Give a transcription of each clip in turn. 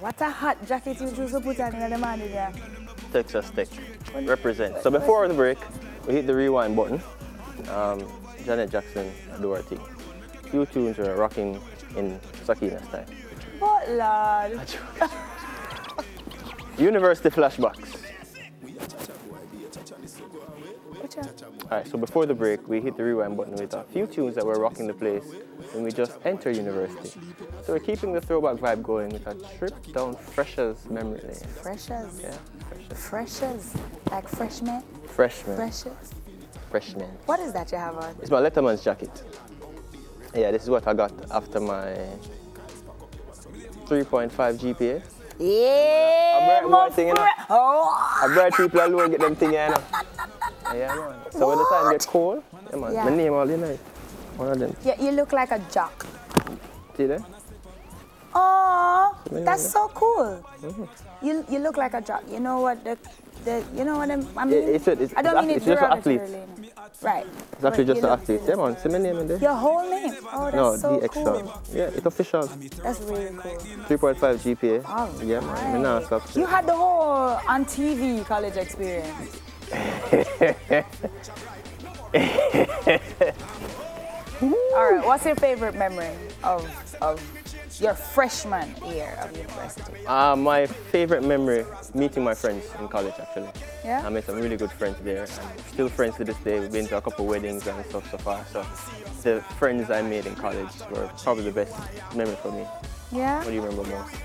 What a hot jacket you choose to put on in the morning, yeah. Texas Tech. Represent. So before the break, we hit the rewind button. Janet Jackson, do her thing. Few tunes were rocking in Sakina's time. But Lord. University Flashbacks. Alright, so before the break, we hit the rewind button with a few tunes that were rocking the place when we just entered university. So we're keeping the throwback vibe going with a trip down Freshers memory lane. Freshers? Yeah, Freshers. Freshers? Like freshmen? Freshmen. Freshers? Freshmen. What is that you have on? It's my Letterman's jacket. Yeah, this is what I got after my 3.5 GPA. Yeah, I bright thing, you know. I bright people alone get them thing, you know. Yeah, man. So when the time gets cold, yeah, man. Yeah. My name all in it. One of them. Yeah, you look like a jock. See that? Oh, that's so cool. You look like a jock. You know what you know what I mean? I don't mean it's just an athlete. Right. It's actually just an athlete. Yeah, man. See my name in there. Your whole name? Oh, that's No, so the extra. cool. Yeah, it's official. That's really cool. 3.5 GPA. Oh, yeah, man. Me nah stop. You had the whole on TV college experience. All right, what's your favorite memory of your freshman year of university? My favorite memory, meeting my friends in college actually. Yeah? I made some really good friends there. And still friends to this day. We've been to a couple weddings and stuff so far. So the friends I made in college were probably the best memory for me. Yeah? What do you remember most?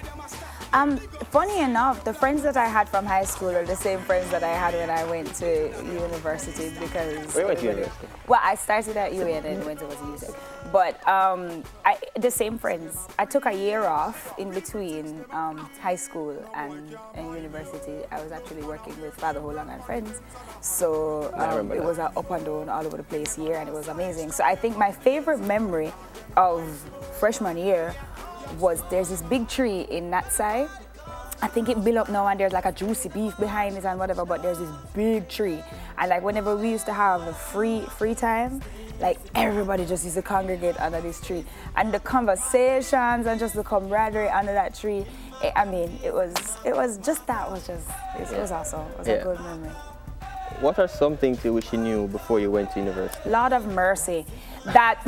Funny enough, the friends that I had from high school are the same friends that I had when I went to university because... Where went to university? Well, I started at UA and then went to UC. But the same friends. I took a year off in between high school and university. I was actually working with Father Holland and friends. So it was an up and down all over the place year and it was amazing. So I think my favorite memory of freshman year was there's this big tree in that side. I think it built up now and there's like a juicy beef behind it and whatever, but there's this big tree. And like whenever we used to have a free time, like everybody just used to congregate under this tree. And the conversations and just the camaraderie under that tree, it was awesome. It was a good memory. What are some things you wish you knew before you went to university? Lord of mercy. That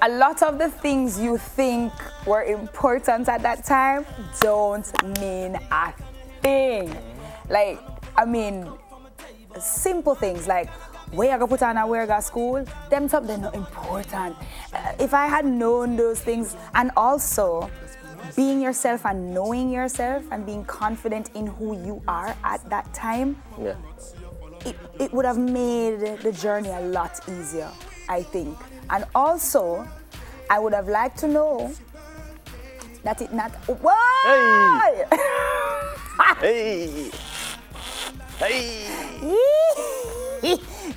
a lot of the things you think were important at that time don't mean a thing. Like, simple things like where you go put on and where you go school, them stuff they're not important. If I had known those things, and also being yourself and knowing yourself and being confident in who you are at that time, yeah, it would have made the journey a lot easier, I think. And also, I would have liked to know that it not... Why? Hey! Hey!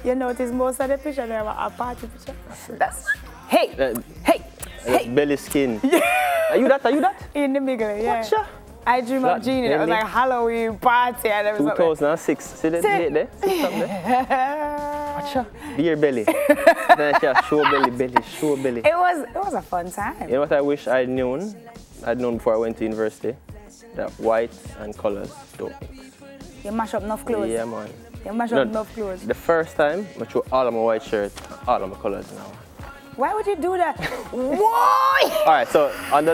You notice most of the pictures there are a party picture. That's... Hey! Hey! Belly skin. Are you that? In the middle, yeah. Watcha? I dream of Jeannie. It was like Halloween party and everything. 2006. See the date there? See something there? Watcha? Beer belly. Then show belly. It was a fun time. You know what I wish I'd known before I went to university? That white and colors don't mix. You mash up enough clothes? Yeah, man. You mash up enough clothes? The first time, I threw all of my white shirt, all of my colors now. Why would you do that? Why? All right, so on the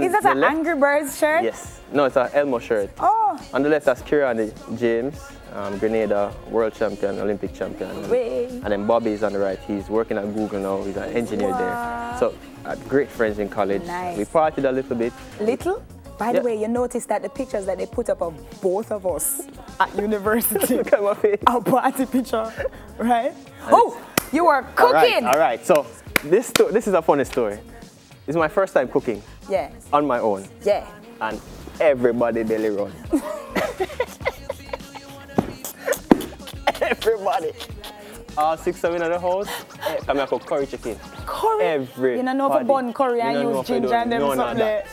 is that an Angry Birds shirt? Yes. No, it's an Elmo shirt. Oh. On the left, that's Kieran James, Grenada world champion, Olympic champion. And then Bobby is on the right. He's working at Google now. He's an engineer there. So great friends in college. Nice. We partied a little bit. Little? By the way, you notice that the pictures that they put up of both of us at university. Look at my face. Our party picture, right? Oh, you were cooking. All right. So this is a funny story. This is my first time cooking. Yeah. On my own. Yeah. And everybody belly run. Everybody. All 6 of them in the house, come here cook curry chicken. Curry? Everybody. You don't know if you bun curry and use ginger and them something there.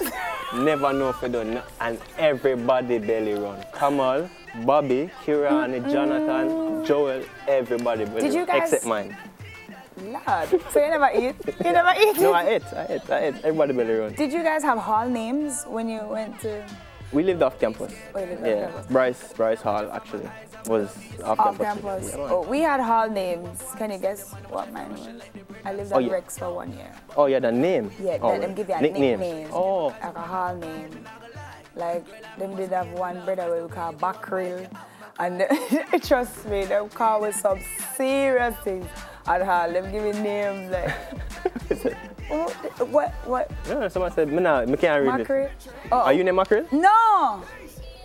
Never know if you don't. And everybody belly run. Kamal, Bobby, Kieran, Jonathan, Joel, everybody belly run. Did you guys... Except mine. Lord. So you never eat? You never eat? No, I ate. Everybody belly run. Did you guys have hall names when you went to? We lived off campus. Oh, you lived off campus. Bryce Hall actually was off campus. Yeah, oh, we had hall names. Can you guess what mine was? I lived at Rex for 1 year. Oh yeah, the name. Yeah, them give you a nickname. Oh. Like a hall name. Like them did have one brother we call Backril. And trust me, them call with some serious things at hall. Them give me names like what? No, someone said, I can't read Mackerel? it. Oh. Are you named Mackerel? No!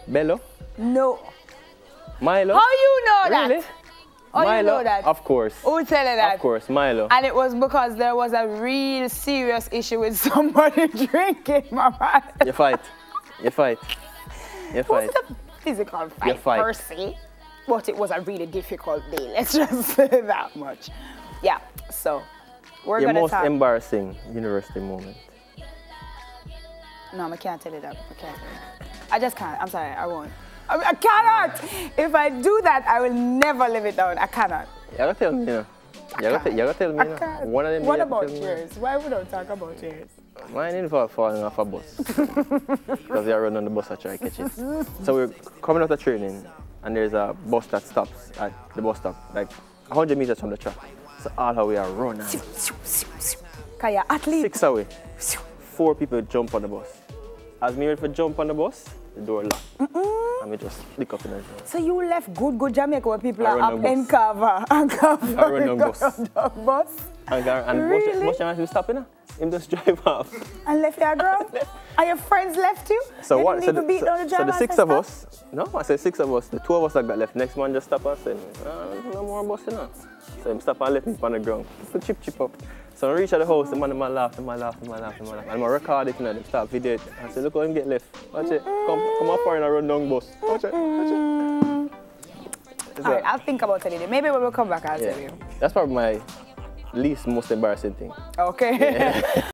Bello? No. Milo? How you know that? Really? How Milo? you know that? Of course. Who tell you that? Of course, Milo. And it was because there was a real serious issue with somebody drinking, my man. You fight. It wasn't a physical fight per se, but it was a really difficult day. Let's just say that much. Yeah, so we're Your going to most talk. embarrassing university moment? No, I can't tell you that. I can't tell you that. I just can't. I'm sorry, I won't. I cannot. If I do that, I will never live it down. I cannot. You gotta tell me, you know. You gotta tell me, you know. One of them. What about yours? Why we don't talk about yours? Mine ain't for falling off a bus. Because they are running on the bus to try to catch it. So we're coming out of training, and there's a bus that stops at the bus stop, like 100 meters from the track. So all how we are running. Kaya, athlete. 6 away. 4 people jump on the bus. As me ready for jump on the bus, the door locked. And we just flick up in the door. So you left good Jamaica where people are up bus. in cover and cover. I run on bus. Bus? And Really? bus driver stopping, him just drive off. And left your ground? And your friends left you? So you what? didn't even beat down the driver the 6 of us. No, I said 6 of us. The 2 of us that got left. Next one just stop and said, no more bus, you know. So him stop and left me on the ground. Put chip up. So I reach at the house, the man laugh. And I record it, you know, they start video it. I said, look how him get left. Watch it. Come up for and run down bus. Watch it. Alright, I'll think about telling you. Maybe when we come back, I'll tell you. That's probably my most embarrassing thing. Okay. Yeah.